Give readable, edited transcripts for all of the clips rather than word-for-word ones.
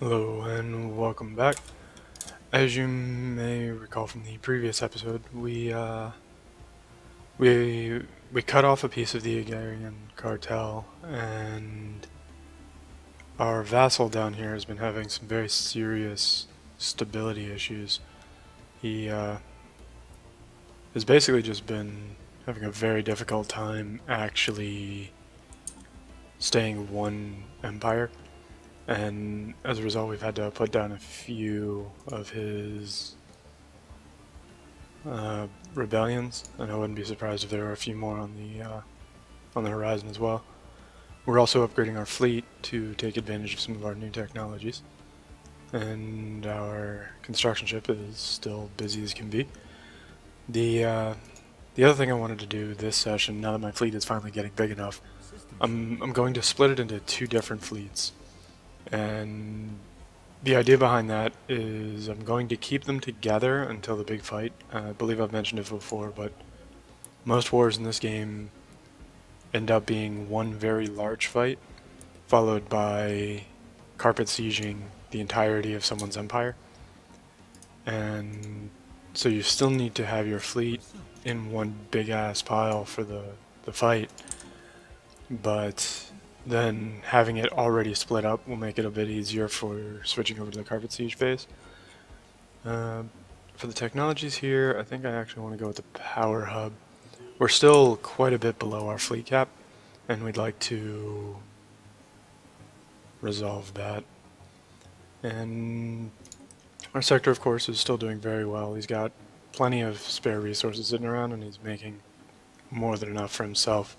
Hello and welcome back. As you may recall from the previous episode, we cut off a piece of the Agrarian cartel, and our vassal down here has been having some very serious stability issues. He has basically just been having a very difficult time actually staying one empire. And as a result, we've had to put down a few of his rebellions, and I wouldn't be surprised if there were a few more on the horizon as well. We're also upgrading our fleet to take advantage of some of our new technologies, and our construction ship is still busy as can be. The other thing I wanted to do this session, now that my fleet is finally getting big enough, I'm going to split it into two different fleets, and the idea behind that is I'm going to keep them together until the big fight. I believe I've mentioned it before, but most wars in this game end up being one very large fight, followed by carpet sieging the entirety of someone's empire. And so you still need to have your fleet in one big ass pile for the fight, but then having it already split up will make it a bit easier for switching over to the carpet siege phase. For the technologies here, I think I actually want to go with the power hub. We're still quite a bit below our fleet cap, and we'd like to resolve that. And our sector, of course, is still doing very well. He's got plenty of spare resources sitting around, and he's making more than enough for himself.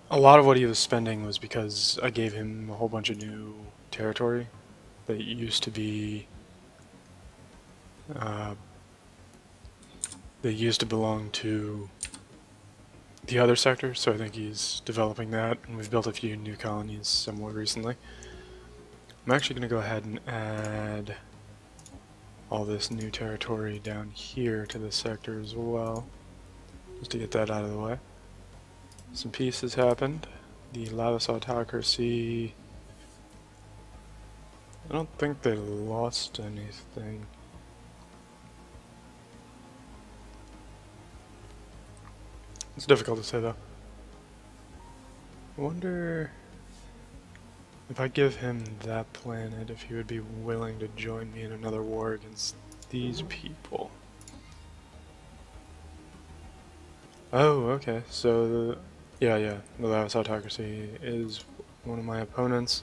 A lot of what he was spending was because I gave him a whole bunch of new territory that used to be that used to belong to the other sector, so I think he's developing that, and we've built a few new colonies somewhat recently. I'm actually going to go ahead and add all this new territory down here to this sector as well, just to get that out of the way. Some peace has happened. The Lavis autocracy, I don't think they lost anything. It's difficult to say though. I wonder if I give him that planet, if he would be willing to join me in another war against these people. Oh, okay, so yeah, the Lavis autocracy is one of my opponents.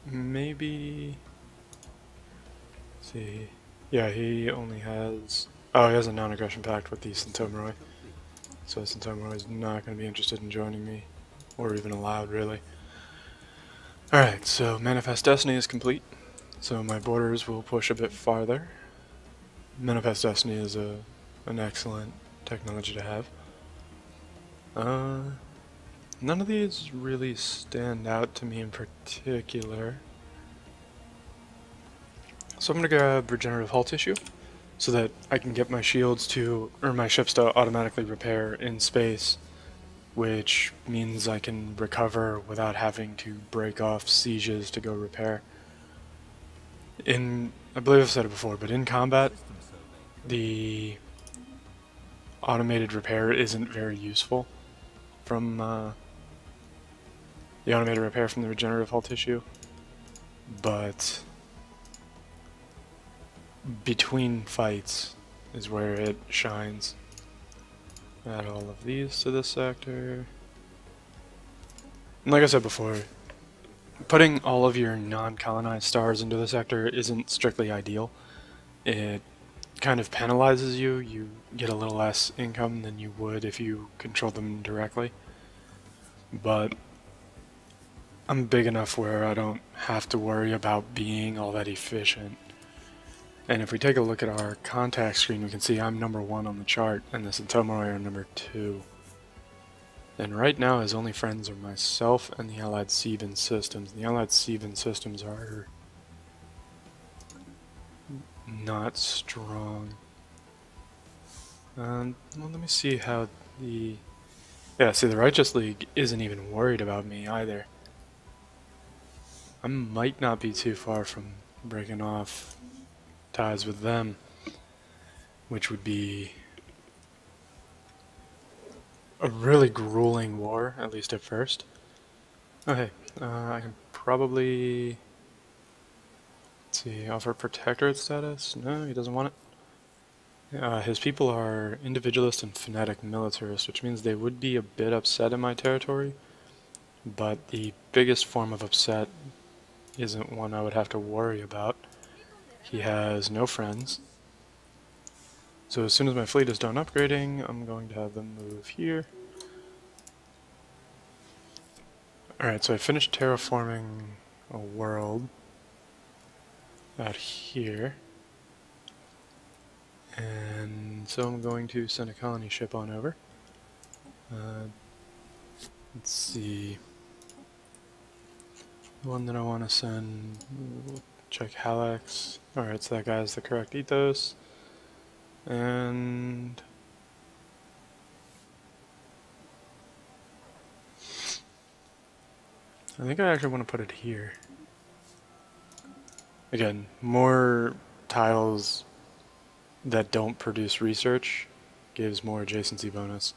Maybe, let's see, yeah, he only has, oh, he has a non-aggression pact with the Centomoroi, so Centomoroi is not going to be interested in joining me, or even allowed, really. Alright, so Manifest Destiny is complete, so my borders will push a bit farther. Manifest Destiny is an excellent technology to have. None of these really stand out to me in particular. So I'm going to grab Regenerative Hull Tissue, so that I can get my shields to, or my ships to automatically repair in space, which means I can recover without having to break off sieges to go repair. I believe I've said it before, but in combat, the automated repair isn't very useful from the automated repair from the Regenerative Hull Tissue, but between fights is where it shines. Add all of these to this sector. And like I said before, putting all of your non-colonized stars into the sector isn't strictly ideal. It kind of penalizes you. You get a little less income than you would if you controlled them directly. But I'm big enough where I don't have to worry about being all that efficient. And if we take a look at our contact screen, we can see I'm number 1 on the chart, and the Centomoroi are number 2. And right now his only friends are myself and the Allied Seaban systems. The Allied Seaban systems are not strong. Well, let me see how the Yeah, see, the Righteous League isn't even worried about me either. I might not be too far from breaking off ties with them, which would be a really grueling war, at least at first. Okay, I can probably, let's see, offer protectorate status? No, he doesn't want it. His people are individualist and fanatic militarists, which means they would be a bit upset in my territory, but the biggest form of upset isn't one I would have to worry about. He has no friends, so as soon as my fleet is done upgrading, I'm going to have them move here. Alright, so I finished terraforming a world out here. And so I'm going to send a colony ship on over. Let's see. The one that I want to send, we'll check Halex. Alright, so that guy has the correct ethos. And I think I actually want to put it here. Again, more tiles that don't produce research gives more adjacency bonus.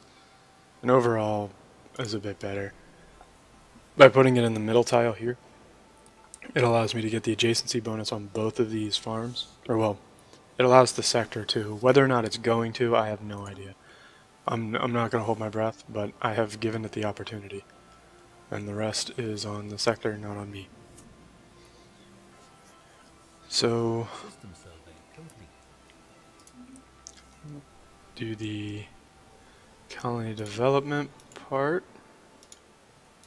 And overall is a bit better. By putting it in the middle tile here, it allows me to get the adjacency bonus on both of these farms. Or well, it allows the sector to. Whether or not it's going to, I have no idea. I'm not going to hold my breath, but I have given it the opportunity. And the rest is on the sector, not on me. So, do the colony development part,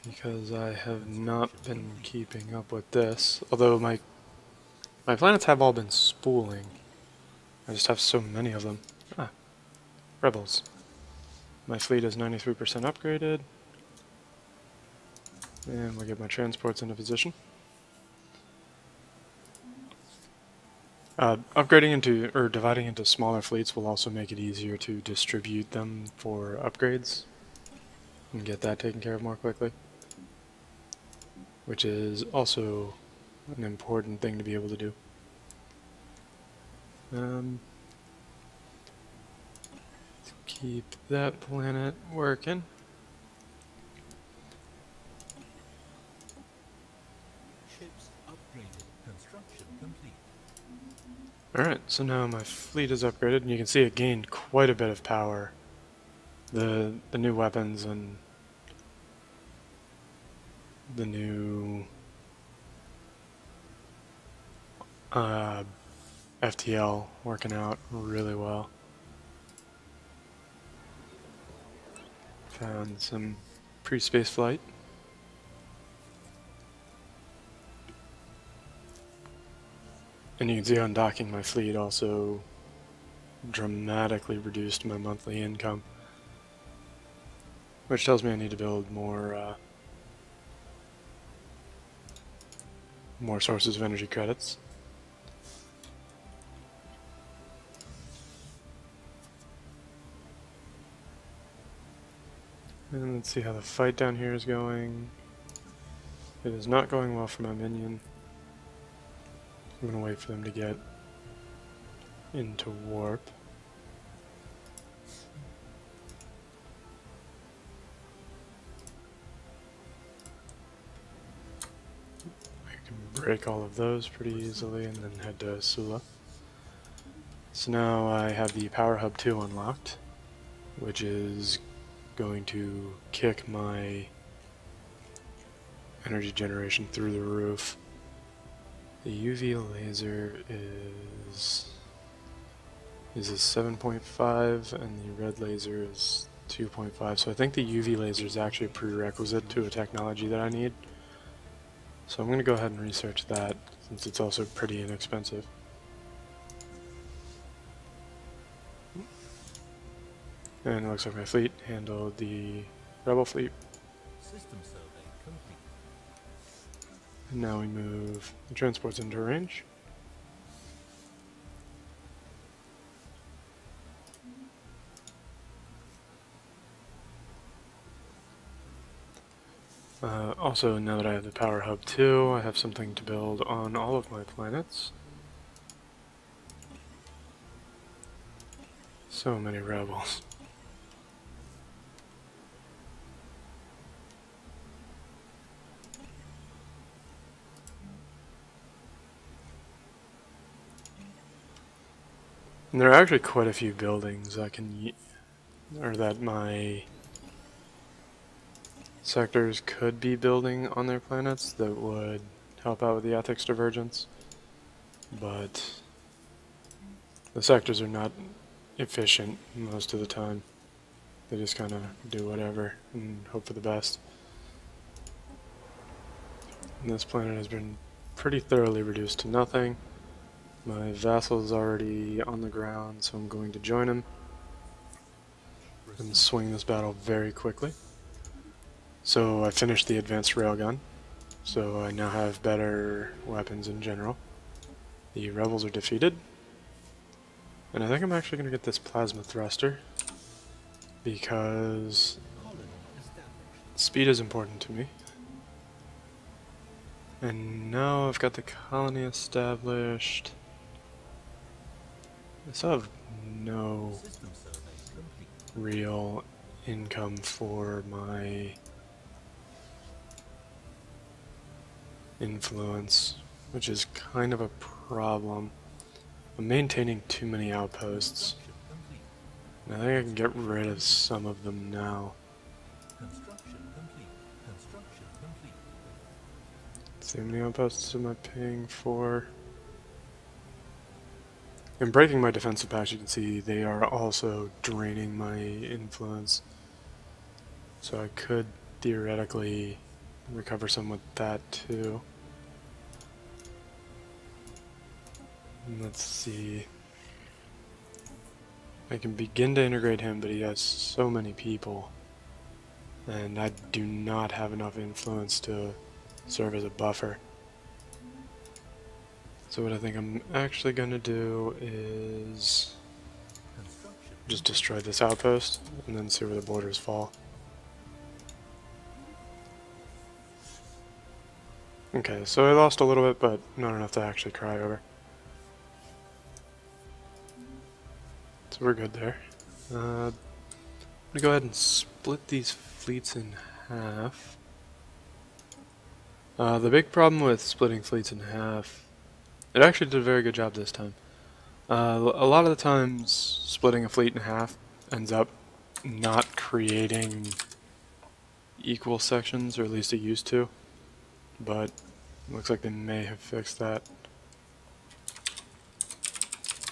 because I have not been keeping up with this. Although my planets have all been spooling. I just have so many of them. Ah, rebels. My fleet is 93% upgraded. And we'll get my transports into position. Upgrading into, or dividing into smaller fleets will also make it easier to distribute them for upgrades and get that taken care of more quickly, which is also an important thing to be able to do. Keep that planet working. Ships upgraded. Construction complete. Alright, so now my fleet is upgraded, and you can see it gained quite a bit of power. The new weapons and the new FTL working out really well. Found some pre-space flight. And you can see undocking my fleet also dramatically reduced my monthly income, which tells me I need to build more sources of energy credits. And let's see how the fight down here is going. It is not going well for my minion. I'm going to wait for them to get into warp. I can break all of those pretty easily and then head to Sula. So now I have the Power Hub 2 unlocked, which is going to kick my energy generation through the roof. The UV laser is a 7.5 and the red laser is 2.5, so I think the UV laser is actually a prerequisite to a technology that I need. So I'm going to go ahead and research that, since it's also pretty inexpensive. And it looks like my fleet handled the rebel fleet. System survey complete. And now we move the transports into range. Also, now that I have the power hub too, I have something to build on all of my planets. So many rebels. And there are actually quite a few buildings I can or that my sectors could be building on their planets that would help out with the ethics divergence, but the sectors are not efficient most of the time. They just kind of do whatever and hope for the best. And this planet has been pretty thoroughly reduced to nothing. My vassal is already on the ground, so I'm going to join him and swing this battle very quickly. So I finished the advanced railgun, so I now have better weapons in general. The rebels are defeated, and I think I'm actually going to get this plasma thruster because Colony established. speed is important to me. And now I've got the colony established. I still have no System survey complete. real income for my influence, which is kind of a problem. I'm maintaining too many outposts, Construction complete. and I think I can get rid of some of them now. Construction complete. Construction complete. Let's see, how many outposts am I paying for? In breaking my defensive packs, you can see they are also draining my influence. So I could theoretically recover some with that too. And let's see. I can begin to integrate him, but he has so many people. And I do not have enough influence to serve as a buffer. So what I think I'm actually going to do is Construction. just destroy this outpost and then see where the borders fall. Okay, so I lost a little bit, but not enough to actually cry over. So we're good there. I'm going to go ahead and split these fleets in half. The big problem with splitting fleets in half, it actually did a very good job this time. A lot of the times, splitting a fleet in half ends up not creating equal sections, or at least it used to. But it looks like they may have fixed that.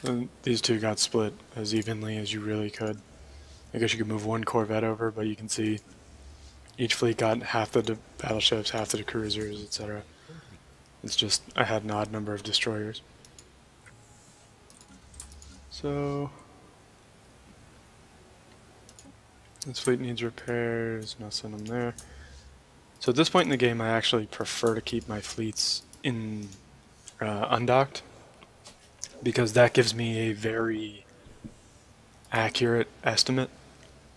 And these two got split as evenly as you really could. I guess you could move one corvette over, but you can see each fleet got half the battleships, half the cruisers, etc. Complete. It's just I had an odd number of destroyers. So this fleet needs repairs, and I'll send them there. So at this point in the game, I actually prefer to keep my fleets in undocked, because that gives me a very accurate estimate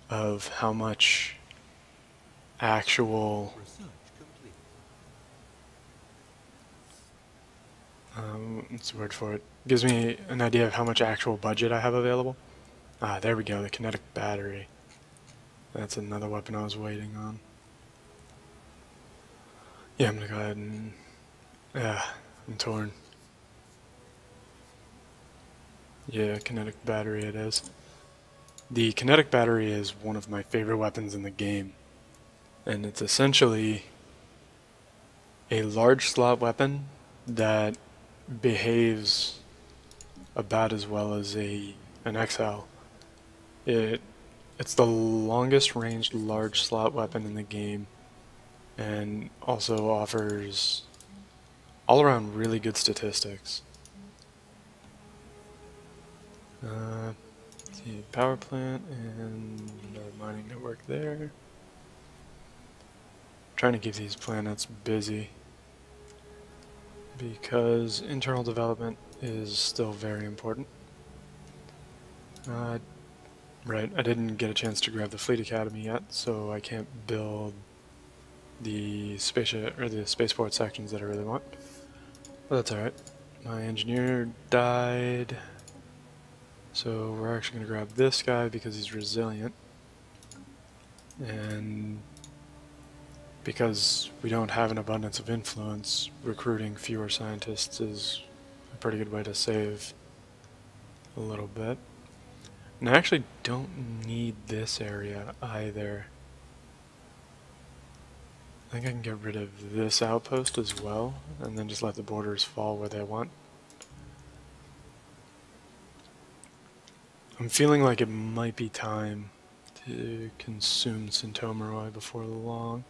of how much actual Research complete. what's the word for it? Gives me an idea of how much actual budget I have available. Ah, there we go, the kinetic battery. That's another weapon I was waiting on. Yeah, I'm gonna go ahead and... Yeah, I'm torn. Yeah, kinetic battery it is. The kinetic battery is one of my favorite weapons in the game. And it's essentially a large slot weapon that behaves about as well as an XL. It's the longest ranged large slot weapon in the game, and also offers all around really good statistics. Let's see, power plant and another mining network there. Trying to keep these planets busy because internal development is still very important. Right, I didn't get a chance to grab the Fleet Academy yet, so I can't build the spaceship or the spaceport sections that I really want. But that's alright. My engineer died. So we're actually going to grab this guy because he's resilient. And because we don't have an abundance of influence, recruiting fewer scientists is a pretty good way to save a little bit. And I actually don't need this area either. I think I can get rid of this outpost as well, and then just let the borders fall where they want. I'm feeling like it might be time to consume Centomeroi before long.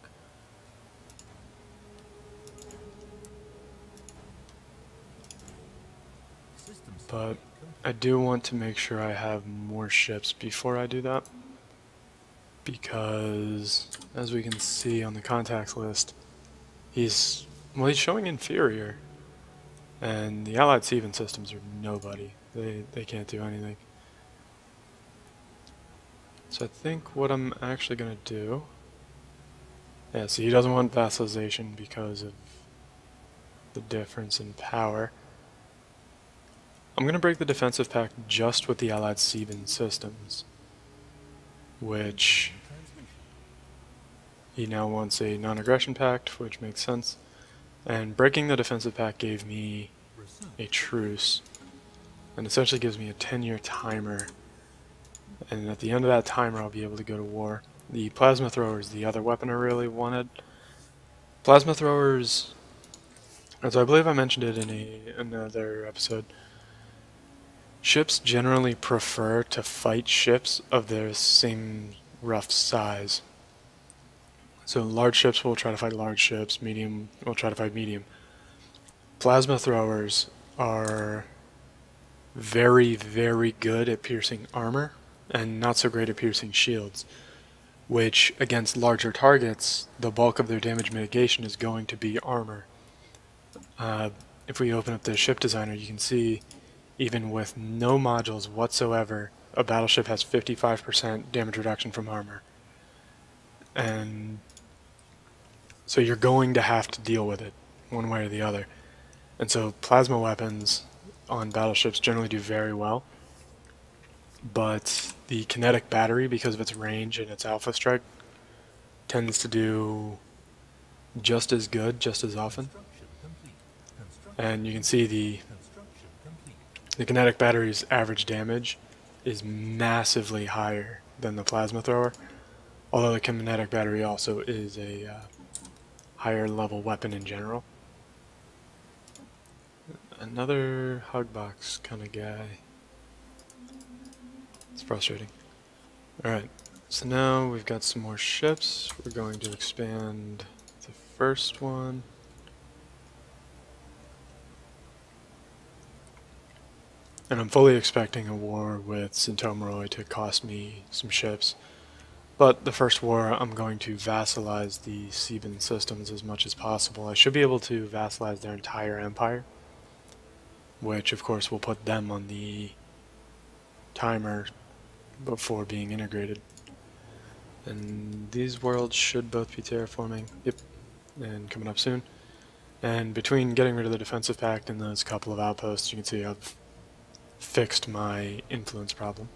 Systems But complete. I do want to make sure I have more ships before I do that, because as we can see on the contacts list, he's showing inferior, and the Allied Seaven systems are nobody. They can't do anything. So I think what I'm actually gonna do, yeah, see, he doesn't want vassalization because of the difference in power. I'm gonna break the defensive pact just with the Allied Seaven systems, which Transmission. he now wants a non-aggression pact, which makes sense. And breaking the defensive pact gave me Resume. a truce, and essentially gives me a 10-year timer. And at the end of that timer, I'll be able to go to war. The plasma thrower is the other weapon I really wanted. Plasma throwers, as I believe I mentioned it in another episode, ships generally prefer to fight ships of their same rough size. So large ships will try to fight large ships, medium will try to fight medium. Plasma throwers are very, very good at piercing armor, and not so great at piercing shields, which against larger targets, the bulk of their damage mitigation is going to be armor. If we open up the ship designer, you can see even with no modules whatsoever, a battleship has 55% damage reduction from armor. And so you're going to have to deal with it one way or the other. And so plasma weapons on battleships generally do very well. But the kinetic battery, because of its range and its alpha strike, tends to do just as good, just as often. Construction complete. Construction. And you can see Construction complete. the kinetic battery's average damage is massively higher than the plasma thrower, although the kinetic battery also is a higher level weapon in general. Another hug box kind of guy. It's frustrating. Alright, so now we've got some more ships. We're going to expand the first one. And I'm fully expecting a war with Centomeroi to cost me some ships. But the first war, I'm going to vassalize the Seaven systems as much as possible. I should be able to vassalize their entire empire, which of course will put them on the timer before being integrated. And these worlds should both be terraforming. Yep, and coming up soon. And between getting rid of the defensive pact and those couple of outposts, you can see I've fixed my influence problem.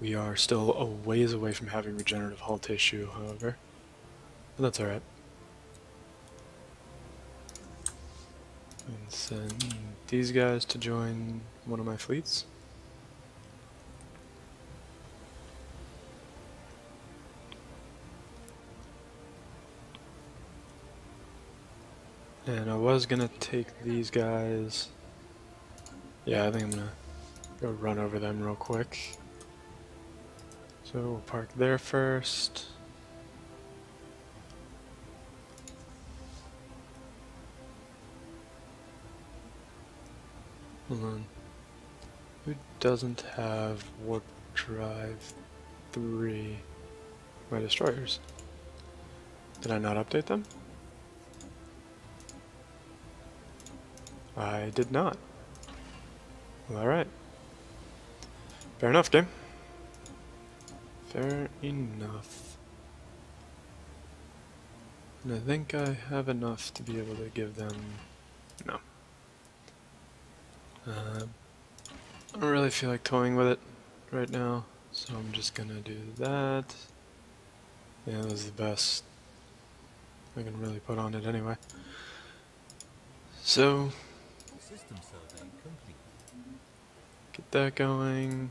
We are still a ways away from having regenerative hull tissue, however, but that's alright. And send these guys to join one of my fleets. And I was gonna take these guys. Yeah, I think I'm gonna go run over them real quick. So we'll park there first. Hold on. Who doesn't have warp drive 3? My destroyers. Did I not update them? I did not. Well, alright. Fair enough, game. Fair enough. And I think I have enough to be able to give them... no. I don't really feel like toying with it right now, so I'm just gonna do that. Yeah, that was the best I can really put on it anyway. So, System survey complete. get that going.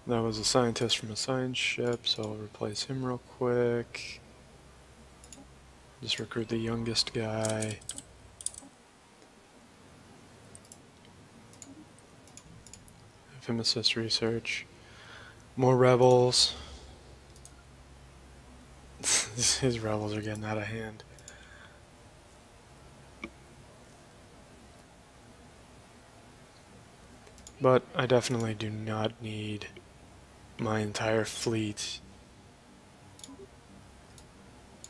That was a scientist from a science ship, so I'll replace him real quick. Just recruit the youngest guy. Have him assist research. More rebels. His rebels are getting out of hand. But I definitely do not need my entire fleet.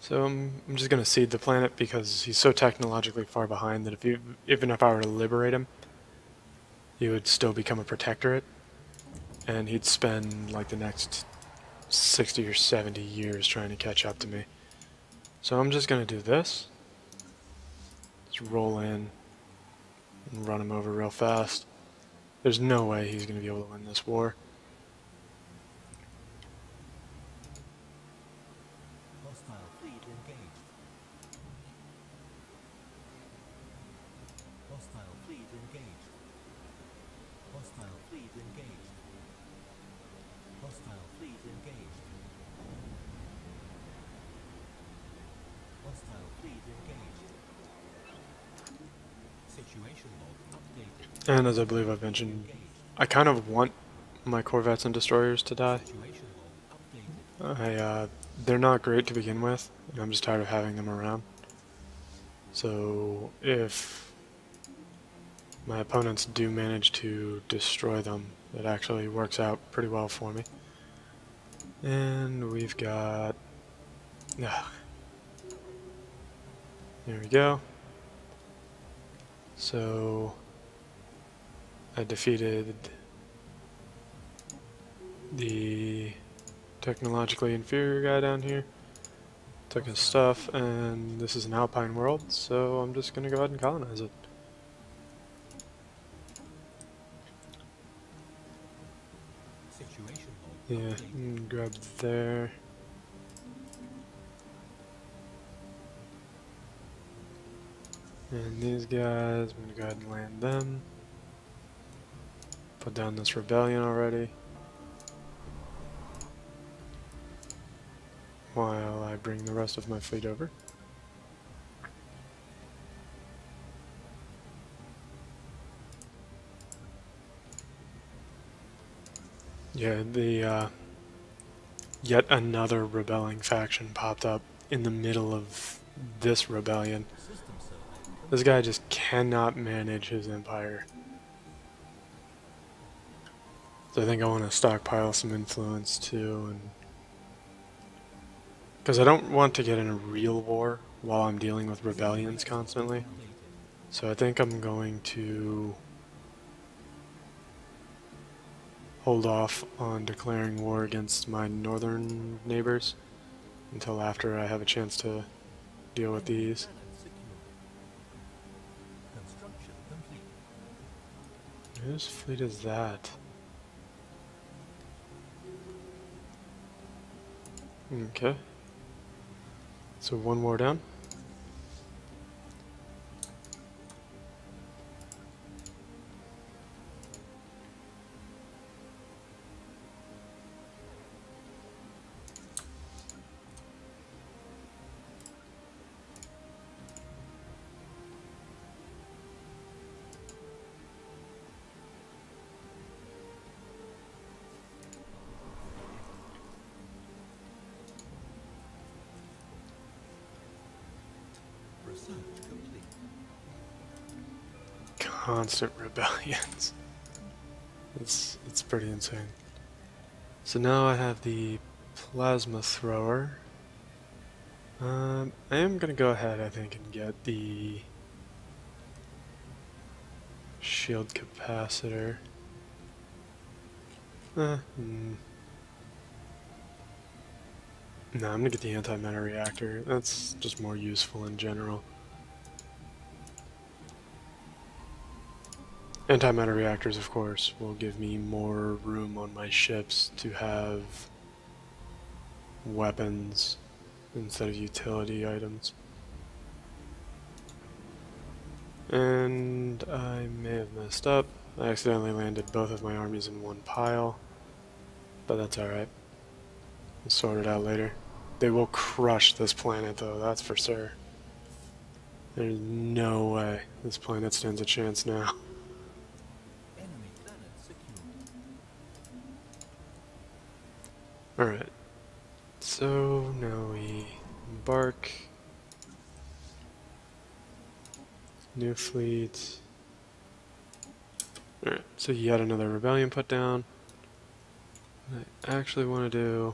So I'm just gonna cede the planet because he's so technologically far behind that even if I were to liberate him, he would still become a protectorate, and he'd spend like the next 60 or 70 years trying to catch up to me. So I'm just gonna do this. Just roll in and run him over real fast. There's no way he's gonna be able to win this war. Hostile fleet engaged. Hostile fleet engaged. Hostile fleet engaged. Hostile fleet engaged. Hostile fleet engaged. Situation log updated. And as I believe I've mentioned, I kind of want my corvettes and destroyers to die. Situation log updated. They're not great to begin with, and I'm just tired of having them around. So if my opponents do manage to destroy them, it actually works out pretty well for me. And we've got... there we go. So I defeated the technologically inferior guy down here, took his stuff, and this is an alpine world, so I'm just gonna go ahead and colonize it. Situation log Yeah, updated. and grab there. And these guys, I'm gonna go ahead and land them. Put down this rebellion already. While I bring the rest of my fleet over. Yeah, the yet another rebelling faction popped up in the middle of this rebellion. System survey This guy just cannot manage his empire. So I think I want to stockpile some influence too, and because I don't want to get in a real war while I'm dealing with rebellions constantly. updated. So I think I'm going to hold off on declaring war against my northern neighbors until after I have a chance to deal with these. Planet secure. Construction complete. Whose fleet is that? Okay. So one war down. Research complete. Constant rebellions. It's pretty insane. So now I have the plasma thrower. I am gonna go ahead, I think, and get the shield capacitor. No, I'm gonna get the antimatter reactor. That's just more useful in general. Antimatter reactors, of course, will give me more room on my ships to have weapons instead of utility items. And I may have messed up. I accidentally landed both of my armies in one pile, but that's alright. We'll sort it out later. They will crush this planet, though, that's for sure. There's no way this planet stands a chance now. Enemy planet secured. Alright, so now we embark. New fleet. Alright, so yet another rebellion put down. What I actually want to do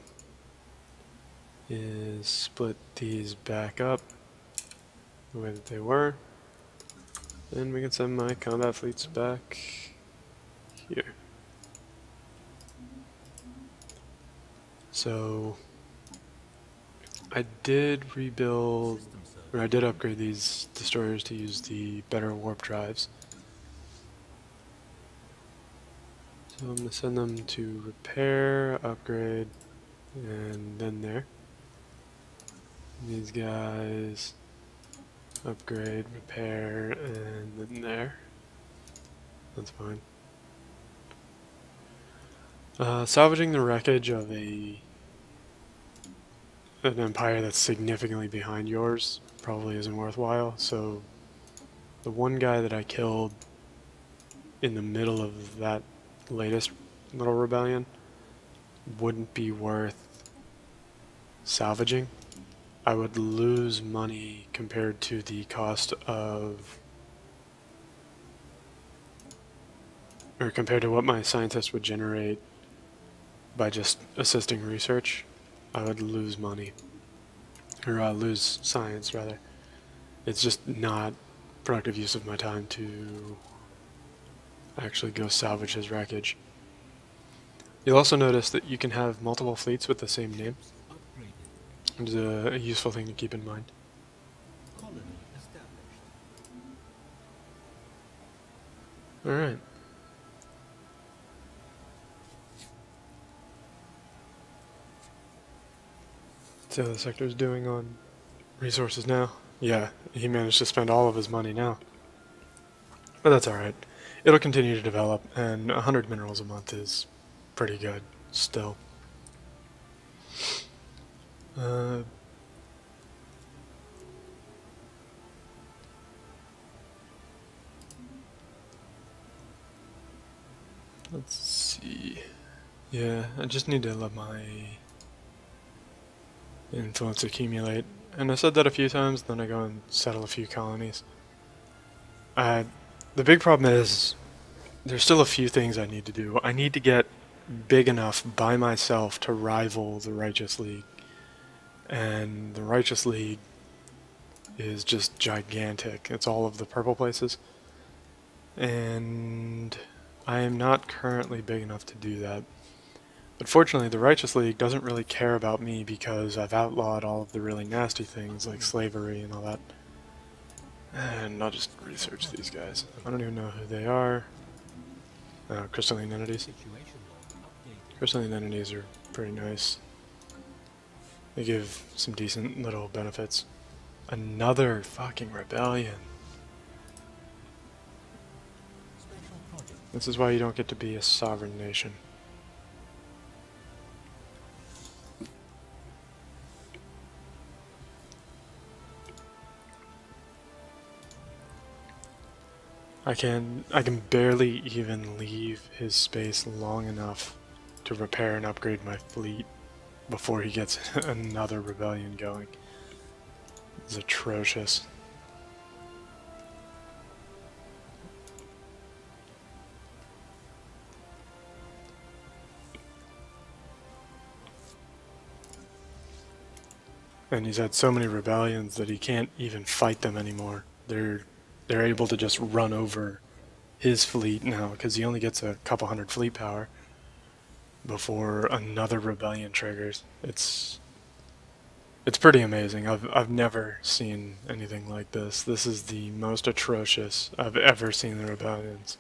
is split these back up the way that they were. And we can send my combat fleets back here. So I did rebuild, or I did upgrade these destroyers to use the better warp drives. So I'm going to send them to repair, upgrade, and then there. These guys, upgrade, repair, and then there. That's fine. Salvaging the wreckage of an empire that's significantly behind yours probably isn't worthwhile, so the one guy that I killed in the middle of that latest little rebellion wouldn't be worth salvaging. I would lose money compared to the cost of, or compared to what my scientists would generate by just assisting research. I would lose money, or lose science rather. It's just not productive use of my time to actually go salvage his wreckage. You'll also notice that you can have multiple fleets with the same name. Upgraded. It's a useful thing to keep in mind. Colony established. Alright. See how the sector's doing on resources now? Yeah, he managed to spend all of his money now. But that's alright. It'll continue to develop, and 100 minerals a month is pretty good still. Let's see. Yeah, I just need to let my influence accumulate. And I said that a few times, then I go and settle a few colonies. The big problem is there's still a few things I need to do. I need to get big enough by myself to rival the Righteous League. And the Righteous League is just gigantic. It's all of the purple places. And I am not currently big enough to do that. But fortunately, the Righteous League doesn't really care about me because I've outlawed all of the really nasty things like slavery and all that. And I'll just research these guys. I don't even know who they are. Crystalline entities. Situation log updated. Crystalline entities are pretty nice. They give some decent little benefits. Another fucking rebellion. Special project. This is why you don't get to be a sovereign nation. I can barely even leave his space long enough to repair and upgrade my fleet before he gets another rebellion going. It's atrocious. And he's had so many rebellions that he can't even fight them anymore. They're able to just run over his fleet now because he only gets a couple hundred fleet power before another rebellion triggers. It's It's pretty amazing. I've never seen anything like this. This is the most atrocious I've ever seen the rebellions.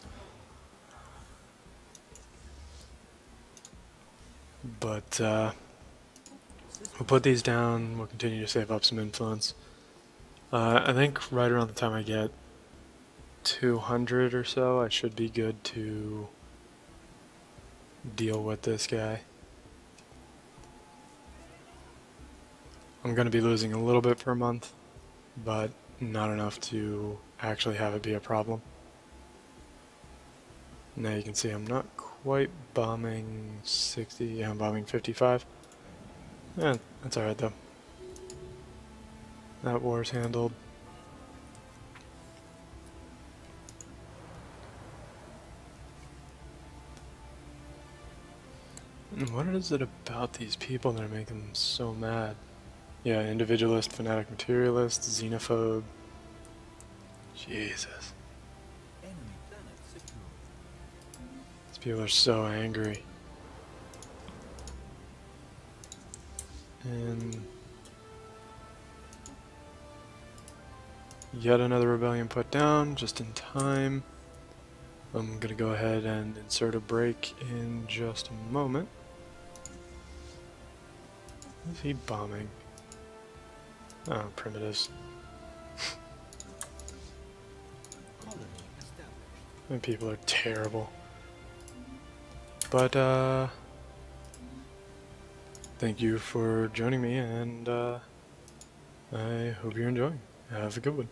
But we'll put these down. We'll continue to save up some influence. I think right around the time I get 200 or so, I should be good to deal with this guy. I'm going to be losing a little bit per month, but not enough to actually have it be a problem. Now you can see I'm not quite bombing 60, yeah, I'm bombing 55. Yeah, that's alright though. That war's handled. And what is it about these people that are making them so mad? Yeah, individualist, fanatic materialist, xenophobe. Jesus. Enemy planet secure. These people are so angry. And yet another rebellion put down, just in time. I'm gonna go ahead and insert a break in just a moment. What is he bombing? Oh, primitives. Colony established. And people are terrible. But, thank you for joining me, and, I hope you're enjoying. Have a good one.